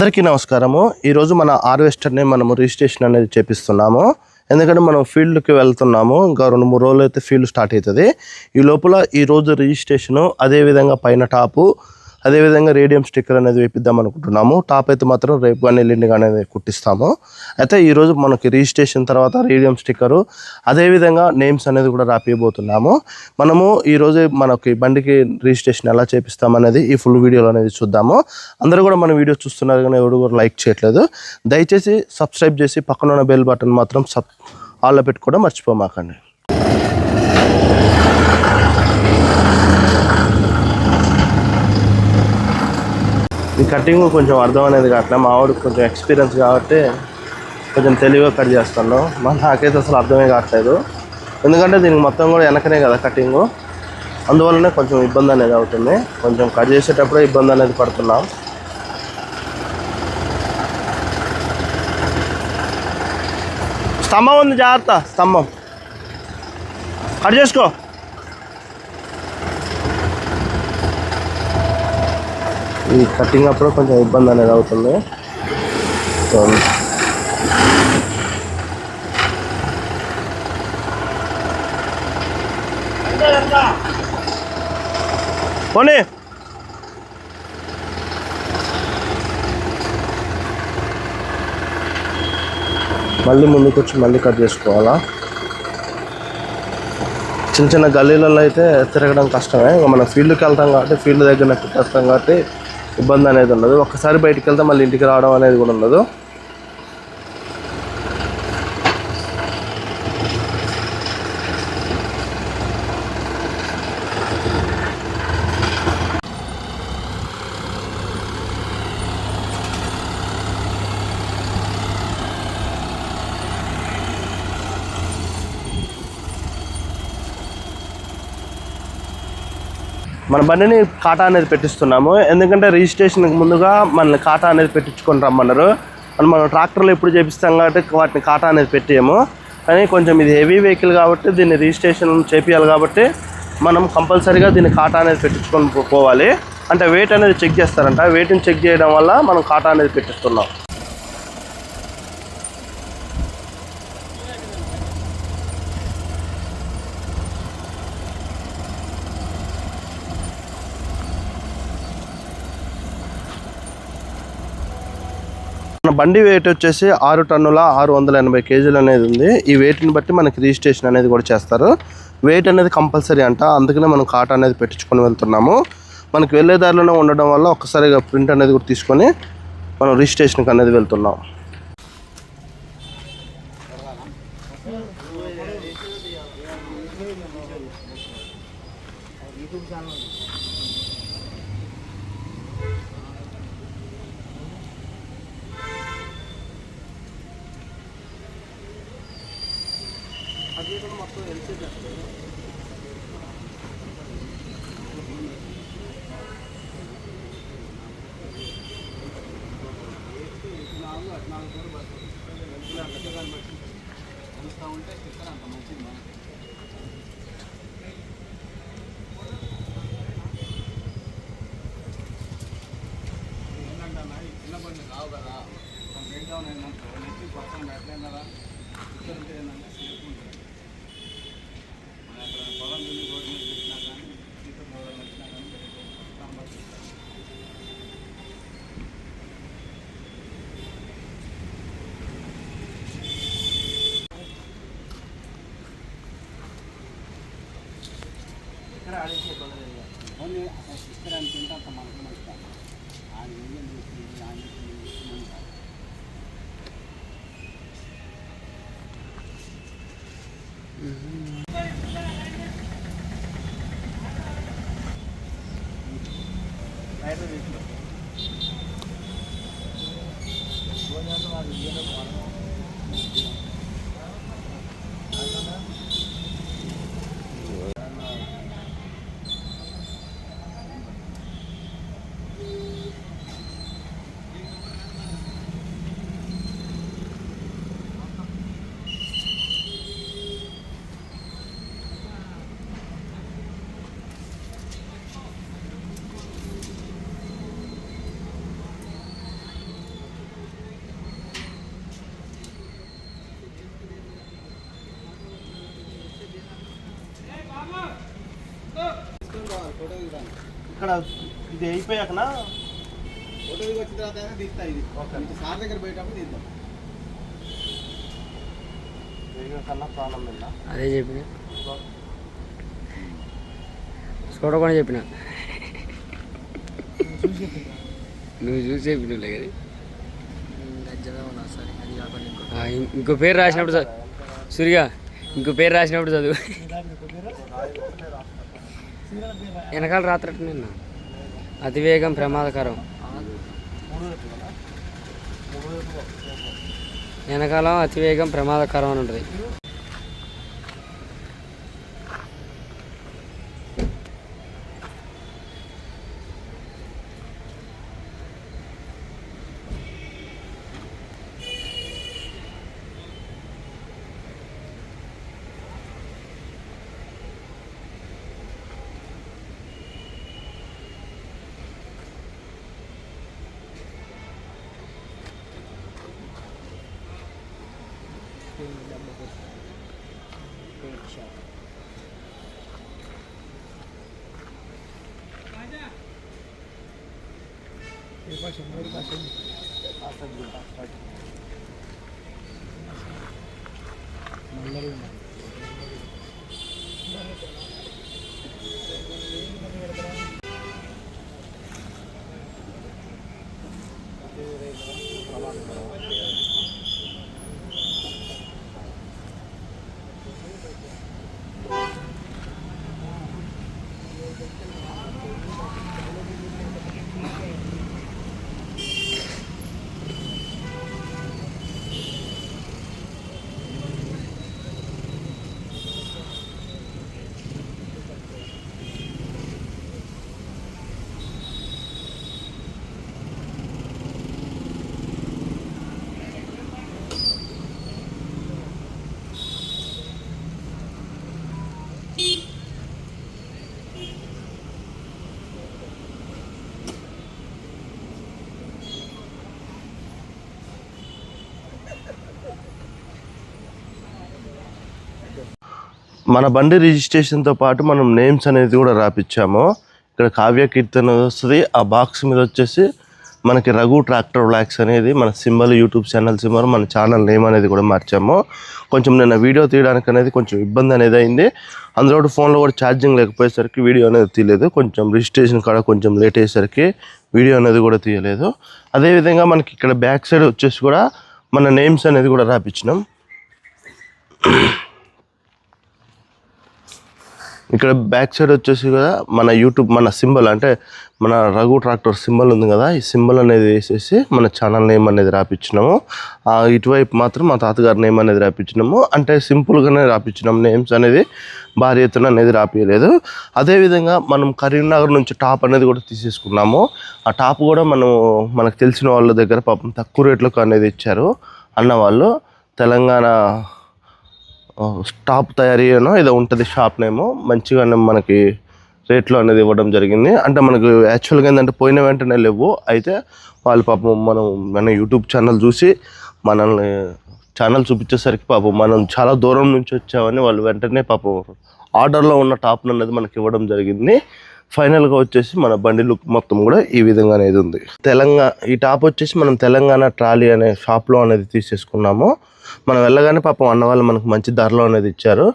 అందరికీ నమస్కారము. ఈరోజు మన హార్వెస్టర్ని మనము రిజిస్ట్రేషన్ అనేది చేపిస్తున్నాము. ఎందుకంటే మనం ఫీల్డ్కి వెళ్తున్నాము. ఇంకా 2-3 రోజులు అయితే ఫీల్డ్ స్టార్ట్ అవుతుంది. ఈ లోపల ఈరోజు రిజిస్ట్రేషను, అదేవిధంగా పైన టాపు, అదేవిధంగా రేడియం స్టిక్కర్ అనేది వేపిద్దాం అనుకుంటున్నాము. టాప్ అయితే మాత్రం రేపు కానీ ఎల్లుండి కానీ కుట్టిస్తాము. అయితే ఈరోజు మనకి రిజిస్ట్రేషన్ తర్వాత రేడియం స్టిక్కరు, అదేవిధంగా నేమ్స్ అనేది కూడా రాపియబోతున్నాము. మనము ఈరోజు మనకి బండికి రిజిస్ట్రేషన్ ఎలా చేపిస్తామనేది ఈ ఫుల్ వీడియోలో అనేది చూద్దాము. అందరూ కూడా మన వీడియో చూస్తున్నారు కానీ ఎవరు కూడా లైక్ చేయట్లేదు. దయచేసి సబ్స్క్రైబ్ చేసి పక్కన ఉన్న బెల్ బటన్ మాత్రం ఆల్లో పెట్టుకోవడం మర్చిపోమాకండి. ఈ కటింగ్ కొంచెం అర్థం అనేది కావట్లే. మా వాడికి కొంచెం ఎక్స్పీరియన్స్ కాబట్టి కొంచెం తెలివిగా కట్ చేస్తాను. నాకైతే అసలు అర్థమే కావట్లేదు. ఎందుకంటే దీనికి మొత్తం కూడా వెనకనే కదా కటింగు, అందువల్లనే కొంచెం ఇబ్బంది అనేది అవుతుంది. కొంచెం కట్ చేసేటప్పుడే ఇబ్బంది అనేది పడుతున్నాం. స్తంభం ఉంది, జాగ్రత్త, స్తంభం కట్ చేసుకో. ఈ కటింగ్ అప్పుడు కొంచెం ఇబ్బంది అనేది అవుతుంది. పోనీ మళ్ళీ ముందుకు వచ్చి మళ్ళీ కట్ చేసుకోవాలా. చిన్న చిన్న గల్లీలలో అయితే తిరగడం కష్టమే. ఇంకా మనం ఫీల్డ్కి వెళ్తాం కాబట్టి ఫీల్డ్ దగ్గర పెట్టేస్తాం కాబట్టి ఇబ్బంది అనేది ఉండదు. ఒక్కసారి బయటికి వెళ్తే మళ్ళీ ఇంటికి రావడం అనేది కూడా ఉండదు. మన బండిని కాటా అనేది పెట్టిస్తున్నాము. ఎందుకంటే రిజిస్ట్రేషన్కి ముందుగా మనల్ని కాటా అనేది పెట్టించుకొని రమ్మన్నారు. మనం ట్రాక్టర్లో ఎప్పుడు చేపిస్తాం కాబట్టి వాటిని కాటా అనేది పెట్టేయము. కానీ కొంచెం ఇది హెవీ వెహికల్ కాబట్టి దీన్ని రిజిస్ట్రేషన్ చేపియాలి కాబట్టి మనం కంపల్సరీగా దీన్ని కాటా అనేది పెట్టించుకొని పోవాలి. అంటే వెయిట్ అనేది చెక్ చేస్తారంట. వెయిట్ని చెక్ చేయడం వల్ల మనం కాటా అనేది పెట్టిస్తున్నాం. మన బండి వెయిట్ వచ్చేసి 6 టన్నుల 680 కేజీలు అనేది ఉంది. ఈ వెయిట్ని బట్టి మనకి రిజిస్ట్రేషన్ అనేది కూడా చేస్తారు. వెయిట్ అనేది కంపల్సరీ అంట. అందుకనే మనం కాటా అనేది పెట్టించుకొని వెళ్తున్నాము. మనకి వెళ్ళే దారిలోనే ఉండడం వల్ల ఒక్కసారిగా ప్రింట్ అనేది కూడా తీసుకొని మనం రిజిస్ట్రేషన్కి అనేది వెళ్తున్నాం. ఇక్కడ ఇది అయిపోయాకనా ఫోటో దిగి వచ్చిన తర్వాత తీస్తా. ఇది సార్ దగ్గర పోయేటప్పుడు తీద్దాం. కన్నా ప్రాణం వెళ్ళా అదే చెప్పిన చూడకుండా చెప్పిన నువ్వు చూసి చెప్పినలే కదా. ఇంకో పేరు రాసినప్పుడు సూరిగా ఇంకో పేరు రాసినప్పుడు చదువు. వెనకాల రాత్రట్టు నిన్న అతివేగం ప్రమాదకరం. వెనకాల అతివేగం ప్రమాదకరం అని ఉంటుంది. మన బండి రిజిస్ట్రేషన్తో పాటు మనం నేమ్స్ అనేది కూడా రాపిచ్చాము. ఇక్కడ కావ్య కీర్తన వస్తుంది. ఆ బాక్స్ మీద వచ్చేసి మనకి రఘు ట్రాక్టర్ బ్లాక్స్ అనేది మన సింబల్, యూట్యూబ్ ఛానల్ సింబల్, మన ఛానల్ నేమ్ అనేది కూడా మార్చాము. కొంచెం నిన్న వీడియో తీయడానికి అనేది కొంచెం ఇబ్బంది అనేది అయింది. అందులో ఫోన్లో కూడా ఛార్జింగ్ లేకపోయేసరికి వీడియో అనేది తీయలేదు. కొంచెం రిజిస్ట్రేషన్ కాడ కొంచెం లేట్ అయ్యేసరికి వీడియో అనేది కూడా తీయలేదు. అదేవిధంగా మనకి ఇక్కడ బ్యాక్ సైడ్ వచ్చేసి కూడా మన నేమ్స్ అనేది కూడా రాపించినాం. ఇక్కడ బ్యాక్ సైడ్ వచ్చేసి కదా మన యూట్యూబ్ మన సింబల్ అంటే మన రఘు ట్రాక్టర్ సింబల్ ఉంది కదా, ఈ సింబల్ అనేది వేసేసి మన ఛానల్ నేమ్ అనేది రాపించినాము. ఇటువైపు మాత్రం మా తాతగారి నేమ్ అనేది రాపించినాము. అంటే సింపుల్గానే రాపించినాము. నేమ్స్ అనేది భారీ ఎత్తున అనేది రాపియలేదు. అదేవిధంగా మనం కరీంనగర్ నుంచి టాప్ అనేది కూడా తీసేసుకున్నాము. ఆ టాప్ కూడా మనకు తెలిసిన వాళ్ళ దగ్గర పాపం తక్కువ రేట్లకు అనేది ఇచ్చారు అన్న వాళ్ళు. తెలంగాణ టాప్ తయారీ ఏదో ఉంటుంది షాప్ నేమో, మంచిగానే మనకి రేట్లో అనేది ఇవ్వడం జరిగింది. అంటే మనకు యాక్చువల్గా ఏంటంటే పోయిన వెంటనే లేవు. అయితే వాళ్ళు పాపం మన యూట్యూబ్ ఛానల్ చూసి మనల్ని ఛానల్ చూపించేసరికి పాపం మనం చాలా దూరం నుంచి వచ్చామని వాళ్ళు వెంటనే పాపం ఆర్డర్లో ఉన్న టాప్ అనేది మనకి ఇవ్వడం జరిగింది. ఫైనల్గా వచ్చేసి మన బండి లుక్ మొత్తం కూడా ఈ విధంగా అనేది ఉంది. ఈ టాప్ వచ్చేసి మనం తెలంగాణ ట్రాలీ అనే షాప్లో అనేది తీసేసుకున్నాము. మనం వెళ్ళగానే పాపం అన్న వాళ్ళు మనకు మంచి ధరలో అనేది ఇచ్చారు.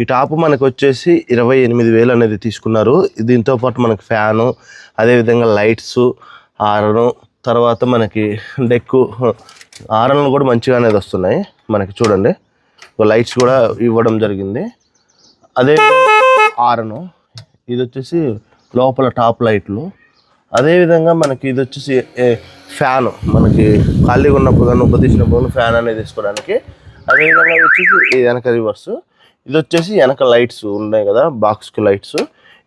ఈ టాప్ మనకు వచ్చేసి 28,000 అనేది తీసుకున్నారు. దీంతో పాటు మనకి ఫ్యాను, అదేవిధంగా లైట్స్, హారను, తర్వాత మనకి డెక్కు, హారన్లు కూడా మంచిగా అనేది వస్తున్నాయి మనకి. చూడండి లైట్స్ కూడా ఇవ్వడం జరిగింది. అదే హారను, ఇది వచ్చేసి లోపల టాప్ లైట్లు, అదేవిధంగా మనకి ఇది వచ్చేసి ఫ్యాను, మనకి ఖాళీగా ఉన్నప్పుడు కానీ ఉపదీసినప్పుడు ఫ్యాన్ అనేది తీసుకోవడానికి. అదేవిధంగా వచ్చేసి ఇది వెనక రివర్స్, ఇది వచ్చేసి వెనక లైట్స్ ఉన్నాయి కదా, బాక్స్కి లైట్స్,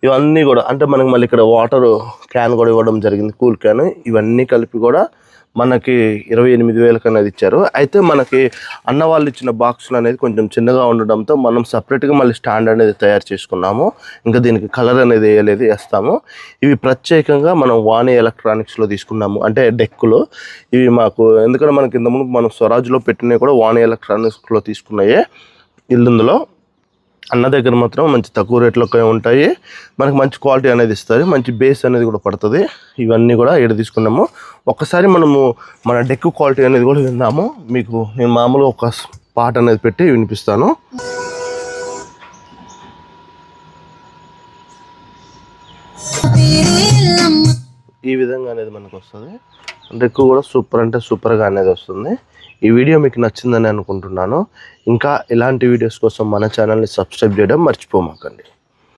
ఇవన్నీ కూడా అంటే మనకి మళ్ళీ ఇక్కడ వాటర్ క్యాన్ కూడా ఇవ్వడం జరిగింది, కూల్ క్యాన్. ఇవన్నీ కలిపి కూడా మనకి 28,000 అనేది ఇచ్చారు. అయితే మనకి అన్న వాళ్ళు ఇచ్చిన బాక్సులు అనేది కొంచెం చిన్నగా ఉండడంతో మనం సపరేట్గా మళ్ళీ స్టాండ్ అనేది తయారు చేసుకున్నాము. ఇంకా దీనికి కలర్ అనేది వేయలేదు, వేస్తాము. ఇవి ప్రత్యేకంగా మనం వాణి ఎలక్ట్రానిక్స్లో తీసుకున్నాము. అంటే డెక్కులు ఇవి మాకు ఎందుకంటే మనకి ఇంతకుముందు మనం స్వరాజ్లో పెట్టినవి కూడా వాణి ఎలక్ట్రానిక్స్లో తీసుకున్నాయే ఇల్లుందులో. అన్న దగ్గర మాత్రం మంచి తక్కువ రేట్లో ఉంటాయి, మనకు మంచి క్వాలిటీ అనేది ఇస్తారు, మంచి బేస్ అనేది కూడా పడుతుంది. ఇవన్నీ కూడా ఇక్కడ తీసుకున్నాము. ఒక్కసారి మనము మన డెక్ క్వాలిటీ అనేది కూడా విందాము. మీకు నేను మామూలుగా ఒక పాట అనేది పెట్టి వినిపిస్తాను. ఈ విధంగా అనేది మనకు వస్తుంది. డెక్ కూడా సూపర్ అంటే సూపర్గా అనేది వస్తుంది. ఈ వీడియో మీకు నచ్చిందని అనుకుంటున్నాను. ఇంకా ఇలాంటి వీడియోస్ కోసం మన ఛానల్ని సబ్స్క్రైబ్ చేయడం మర్చిపోమాకండి.